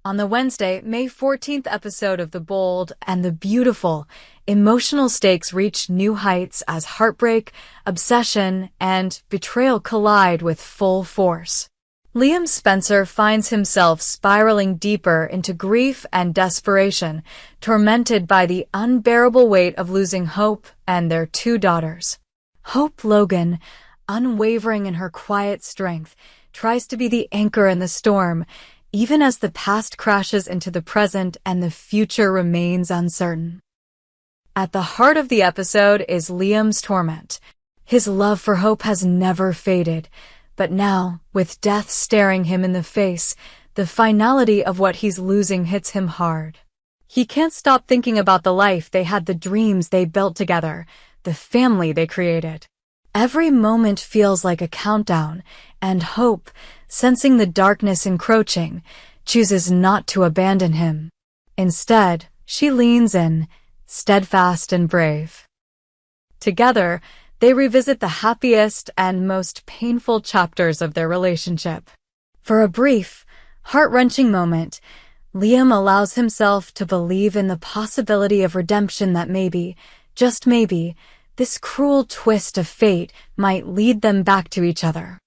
On the Wednesday, May 14th episode of The Bold and the Beautiful, emotional stakes reach new heights as heartbreak, obsession, and betrayal collide with full force. Liam Spencer finds himself spiraling deeper into grief and desperation, tormented by the unbearable weight of losing Hope and their two daughters. Hope Logan, unwavering in her quiet strength, tries to be the anchor in the storm, even as the past crashes into the present and the future remains uncertain. At the heart of the episode is Liam's torment. His love for Hope has never faded, but now, with death staring him in the face, the finality of what he's losing hits him hard. He can't stop thinking about the life they had, the dreams they built together, the family they created. Every moment feels like a countdown, and Hope, sensing the darkness encroaching, chooses not to abandon him. Instead, she leans in, steadfast and brave. Together, they revisit the happiest and most painful chapters of their relationship. For a brief, heart-wrenching moment, Liam allows himself to believe in the possibility of redemption, that maybe, just maybe, this cruel twist of fate might lead them back to each other.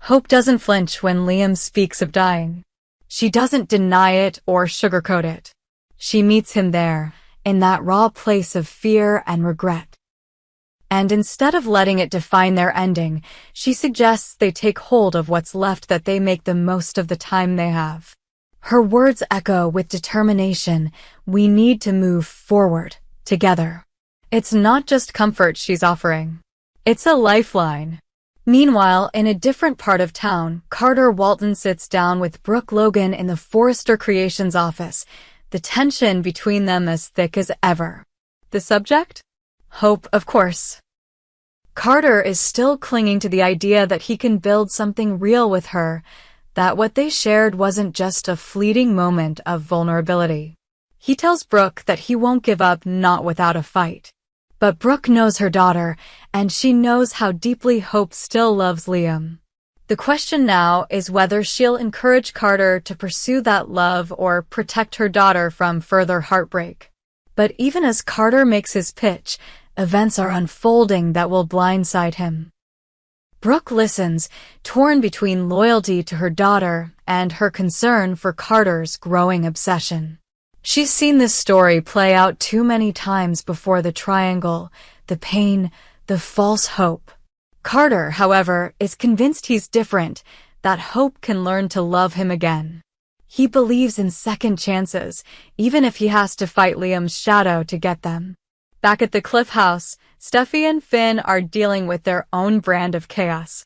Hope doesn't flinch when Liam speaks of dying. She doesn't deny it or sugarcoat it. She meets him there, in that raw place of fear and regret. And instead of letting it define their ending, she suggests they take hold of what's left, that they make the most of the time they have. Her words echo with determination. We need to move forward, together. It's not just comfort she's offering. It's a lifeline. Meanwhile, in a different part of town, Carter Walton sits down with Brooke Logan in the Forrester Creations office, the tension between them as thick as ever. The subject? Hope, of course. Carter is still clinging to the idea that he can build something real with her, that what they shared wasn't just a fleeting moment of vulnerability. He tells Brooke that he won't give up, not without a fight. But Brooke knows her daughter, and she knows how deeply Hope still loves Liam. The question now is whether she'll encourage Carter to pursue that love or protect her daughter from further heartbreak. But even as Carter makes his pitch, events are unfolding that will blindside him. Brooke listens, torn between loyalty to her daughter and her concern for Carter's growing obsession. She's seen this story play out too many times before, the triangle, the pain, the false hope. Carter, however, is convinced he's different, that Hope can learn to love him again. He believes in second chances, even if he has to fight Liam's shadow to get them. Back at the Cliff House, Steffi and Finn are dealing with their own brand of chaos.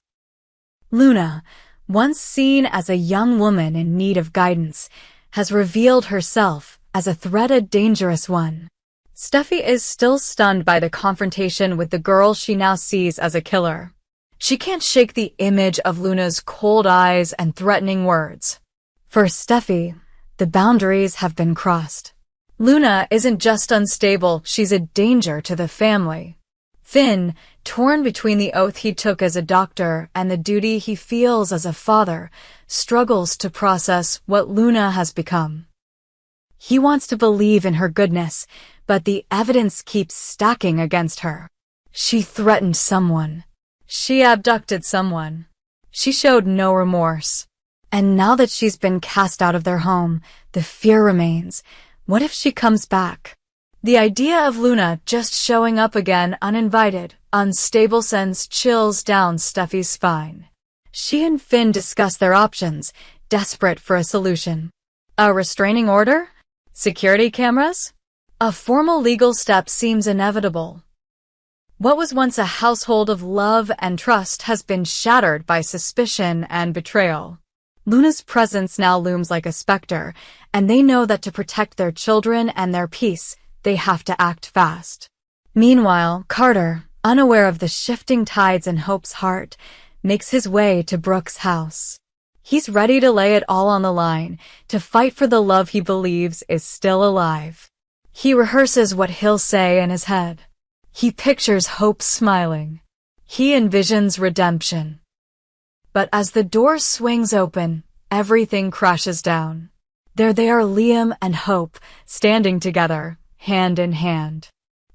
Luna, once seen as a young woman in need of guidance, has revealed herself as a threat, a dangerous one. Steffi is still stunned by the confrontation with the girl she now sees as a killer. She can't shake the image of Luna's cold eyes and threatening words. For Steffi, the boundaries have been crossed. Luna isn't just unstable, she's a danger to the family. Finn, torn between the oath he took as a doctor and the duty he feels as a father, struggles to process what Luna has become. He wants to believe in her goodness, but the evidence keeps stacking against her. She threatened someone. She abducted someone. She showed no remorse. And now that she's been cast out of their home, the fear remains. What if she comes back? The idea of Luna just showing up again uninvited, unstable sends chills down Steffi's spine. She and Finn discuss their options, desperate for a solution. A restraining order? Security cameras? A formal legal step seems inevitable. What was once a household of love and trust has been shattered by suspicion and betrayal. Luna's presence now looms like a specter, and they know that to protect their children and their peace, they have to act fast. Meanwhile, Carter, unaware of the shifting tides in Hope's heart, makes his way to Brooke's house. He's ready to lay it all on the line, to fight for the love he believes is still alive. He rehearses what he'll say in his head. He pictures Hope smiling. He envisions redemption. But as the door swings open, everything crashes down. There they are, Liam and Hope, standing together, hand in hand.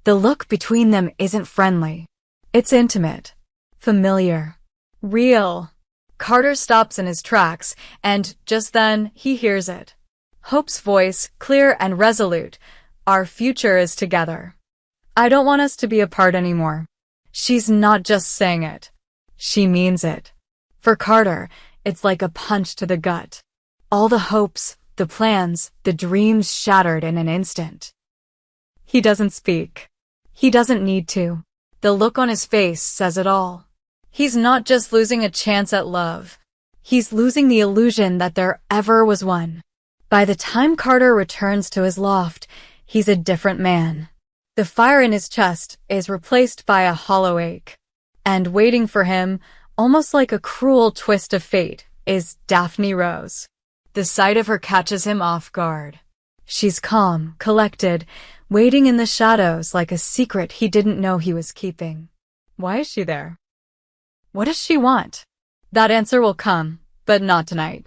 The look between them isn't friendly. It's intimate, familiar, real. Carter stops in his tracks, and just then he hears it. Hope's voice, clear and resolute. Our future is together. I don't want us to be apart anymore. She's not just saying it. She means it. For Carter, it's like a punch to the gut. All the hopes, the plans, the dreams shattered in an instant. He doesn't speak. He doesn't need to. The look on his face says it all. He's not just losing a chance at love. He's losing the illusion that there ever was one. By the time Carter returns to his loft, he's a different man. The fire in his chest is replaced by a hollow ache. And waiting for him, almost like a cruel twist of fate, is Daphne Rose. The sight of her catches him off guard. She's calm, collected, waiting in the shadows like a secret he didn't know he was keeping. Why is she there? What does she want? That answer will come, but not tonight.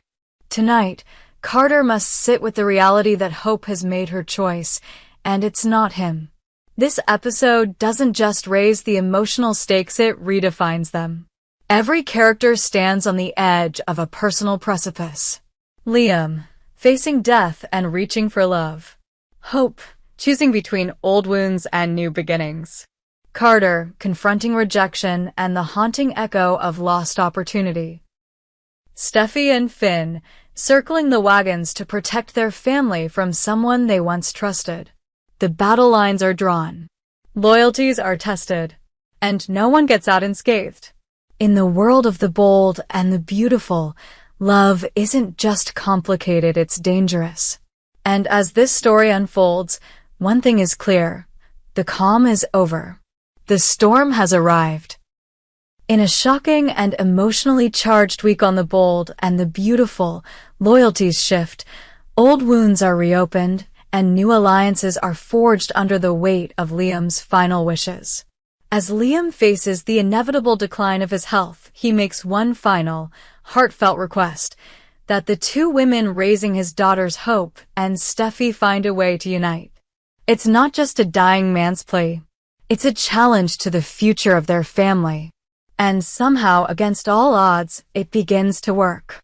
Tonight, Carter must sit with the reality that Hope has made her choice, and it's not him. This episode doesn't just raise the emotional stakes, it redefines them. Every character stands on the edge of a personal precipice. Liam, facing death and reaching for love. Hope, choosing between old wounds and new beginnings. Carter, confronting rejection and the haunting echo of lost opportunity. Steffi and Finn, circling the wagons to protect their family from someone they once trusted. The battle lines are drawn. Loyalties are tested. And no one gets out unscathed. In the world of the bold and the beautiful, love isn't just complicated, it's dangerous. And as this story unfolds, one thing is clear. The calm is over. The storm has arrived. In a shocking and emotionally charged week on the bold and the beautiful, loyalties shift, old wounds are reopened, and new alliances are forged under the weight of Liam's final wishes. As Liam faces the inevitable decline of his health, he makes one final, heartfelt request, that the two women raising his daughters Hope and Steffi find a way to unite. It's not just a dying man's plea. It's a challenge to the future of their family. And somehow, against all odds, it begins to work.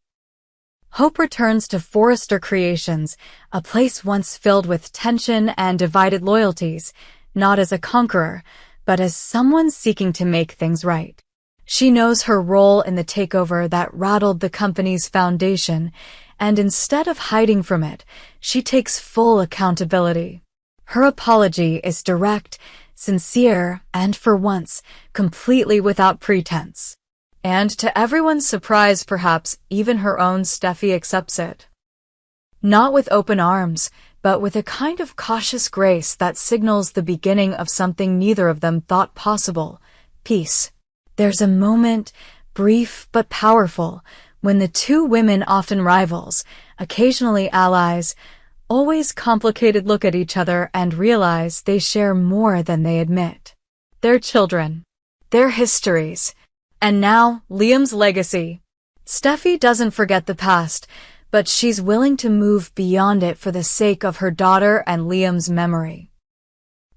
Hope returns to Forrester Creations, a place once filled with tension and divided loyalties, not as a conqueror, but as someone seeking to make things right. She knows her role in the takeover that rattled the company's foundation, and instead of hiding from it, she takes full accountability. Her apology is direct, sincere, and for once, completely without pretense. And to everyone's surprise, perhaps even her own Steffi accepts it. Not with open arms, but with a kind of cautious grace that signals the beginning of something neither of them thought possible: peace. There's a moment, brief but powerful, when the two women, often rivals, occasionally allies, always complicated, look at each other and realize they share more than they admit. Their children, their histories, and now Liam's legacy. Steffi doesn't forget the past, but she's willing to move beyond it for the sake of her daughter and Liam's memory.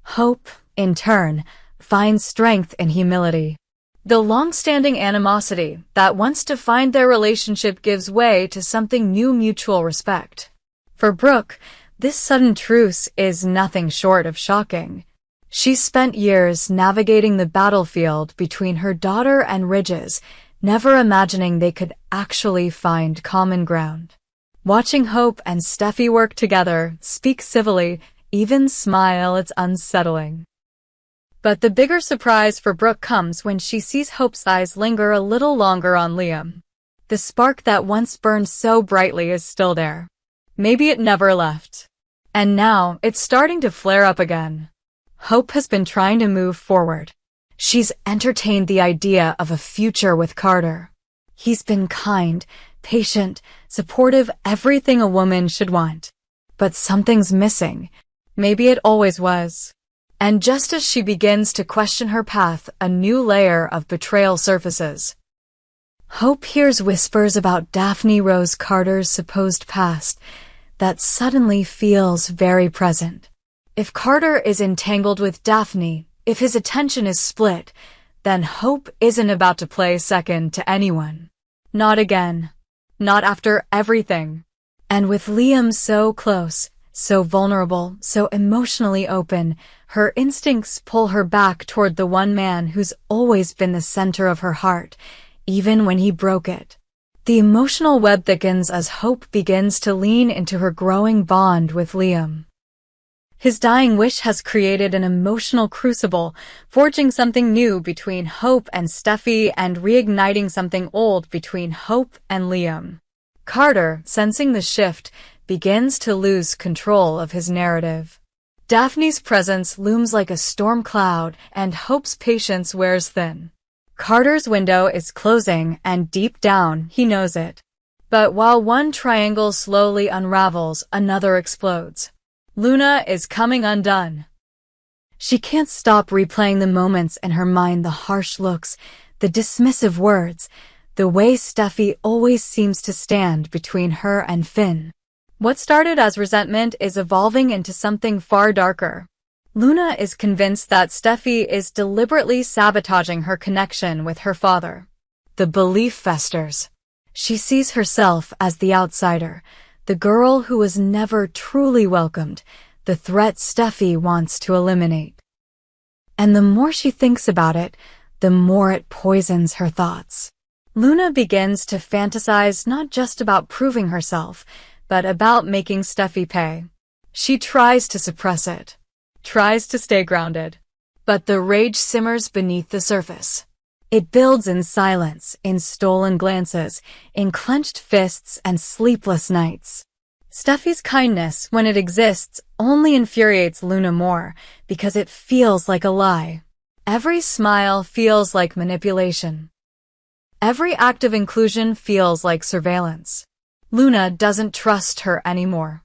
Hope, in turn, finds strength in humility. The long-standing animosity that once defined their relationship gives way to something new: mutual respect. For Brooke, this sudden truce is nothing short of shocking. She's spent years navigating the battlefield between her daughter and Ridges, never imagining they could actually find common ground. Watching Hope and Steffi work together, speak civilly, even smile, it's unsettling. But the bigger surprise for Brooke comes when she sees Hope's eyes linger a little longer on Liam. The spark that once burned so brightly is still there. Maybe it never left. And now, it's starting to flare up again. Hope has been trying to move forward. She's entertained the idea of a future with Carter. He's been kind, patient, supportive, everything a woman should want. But something's missing. Maybe it always was. And just as she begins to question her path, a new layer of betrayal surfaces. Hope hears whispers about Daphne Rose Carter's supposed past, that suddenly feels very present. If Carter is entangled with Daphne, if his attention is split, then Hope isn't about to play second to anyone. Not again. Not after everything. And with Liam so close, so vulnerable, so emotionally open, her instincts pull her back toward the one man who's always been the center of her heart, even when he broke it. The emotional web thickens as Hope begins to lean into her growing bond with Liam. His dying wish has created an emotional crucible, forging something new between Hope and Steffi and reigniting something old between Hope and Liam. Carter, sensing the shift, begins to lose control of his narrative. Daphne's presence looms like a storm cloud, and Hope's patience wears thin. Carter's window is closing, and deep down, he knows it. But while one triangle slowly unravels, another explodes. Luna is coming undone. She can't stop replaying the moments in her mind, the harsh looks, the dismissive words, the way Steffi always seems to stand between her and Finn. What started as resentment is evolving into something far darker. Luna is convinced that Steffi is deliberately sabotaging her connection with her father. The belief festers. She sees herself as the outsider, the girl who was never truly welcomed, the threat Steffi wants to eliminate. And the more she thinks about it, the more it poisons her thoughts. Luna begins to fantasize not just about proving herself, but about making Steffi pay. She tries to suppress it, tries to stay grounded. But the rage simmers beneath the surface. It builds in silence, in stolen glances, in clenched fists and sleepless nights. Steffi's kindness, when it exists, only infuriates Luna more, because it feels like a lie. Every smile feels like manipulation. Every act of inclusion feels like surveillance. Luna doesn't trust her anymore.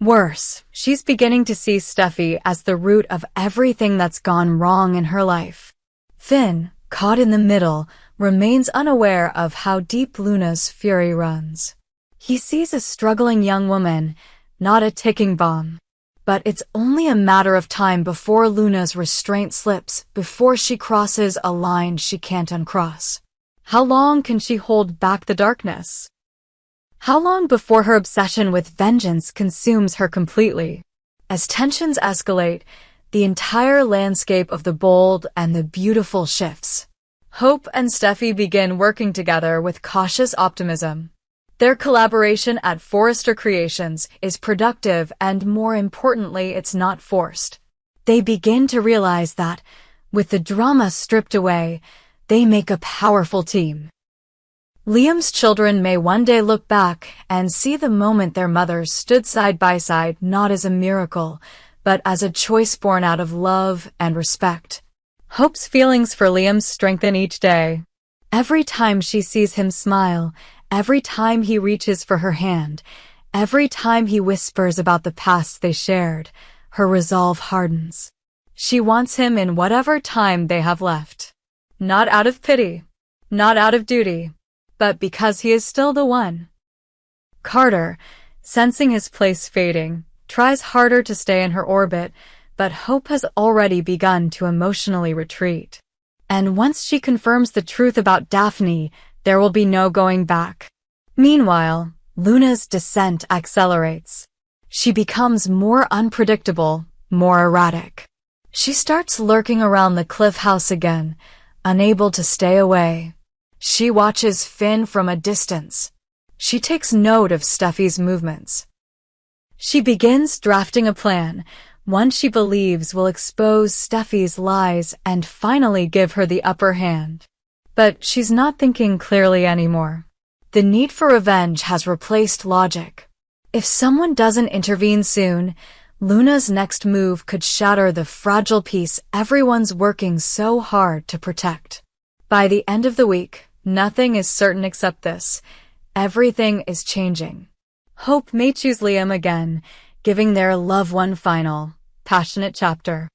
Worse, she's beginning to see Steffi as the root of everything that's gone wrong in her life. Finn, caught in the middle, remains unaware of how deep Luna's fury runs. He sees a struggling young woman, not a ticking bomb. But it's only a matter of time before Luna's restraint slips, before she crosses a line she can't uncross. How long can she hold back the darkness? How long before her obsession with vengeance consumes her completely? As tensions escalate, the entire landscape of the bold and the beautiful shifts. Hope and Steffi begin working together with cautious optimism. Their collaboration at Forrester Creations is productive and, more importantly, it's not forced. They begin to realize that, with the drama stripped away, they make a powerful team. Liam's children may one day look back and see the moment their mothers stood side by side not as a miracle, but as a choice born out of love and respect. Hope's feelings for Liam strengthen each day. Every time she sees him smile, every time he reaches for her hand, every time he whispers about the past they shared, her resolve hardens. She wants him in whatever time they have left. Not out of pity, not out of duty, but because he is still the one. Carter, sensing his place fading, tries harder to stay in her orbit, but Hope has already begun to emotionally retreat. And once she confirms the truth about Daphne, there will be no going back. Meanwhile, Luna's descent accelerates. She becomes more unpredictable, more erratic. She starts lurking around the cliff house again, unable to stay away. She watches Finn from a distance. She takes note of Steffi's movements. She begins drafting a plan, one she believes will expose Steffi's lies and finally give her the upper hand. But she's not thinking clearly anymore. The need for revenge has replaced logic. If someone doesn't intervene soon, Luna's next move could shatter the fragile peace everyone's working so hard to protect. By the end of the week, nothing is certain except this. Everything is changing. Hope may choose Liam again, giving their love one final, passionate chapter.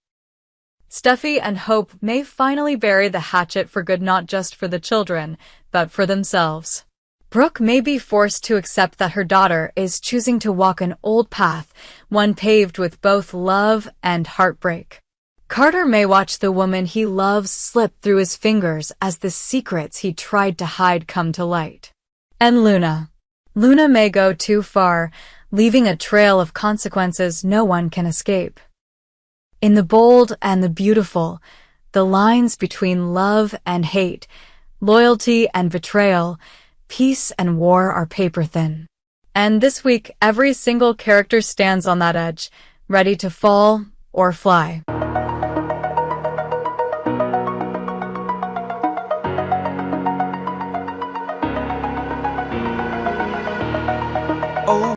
Steffi and Hope may finally bury the hatchet for good, not just for the children, but for themselves. Brooke may be forced to accept that her daughter is choosing to walk an old path, one paved with both love and heartbreak. Carter may watch the woman he loves slip through his fingers as the secrets he tried to hide come to light. And Luna. Luna may go too far, leaving a trail of consequences no one can escape. In The Bold and the Beautiful, the lines between love and hate, loyalty and betrayal, peace and war are paper-thin. And this week, every single character stands on that edge, ready to fall or fly.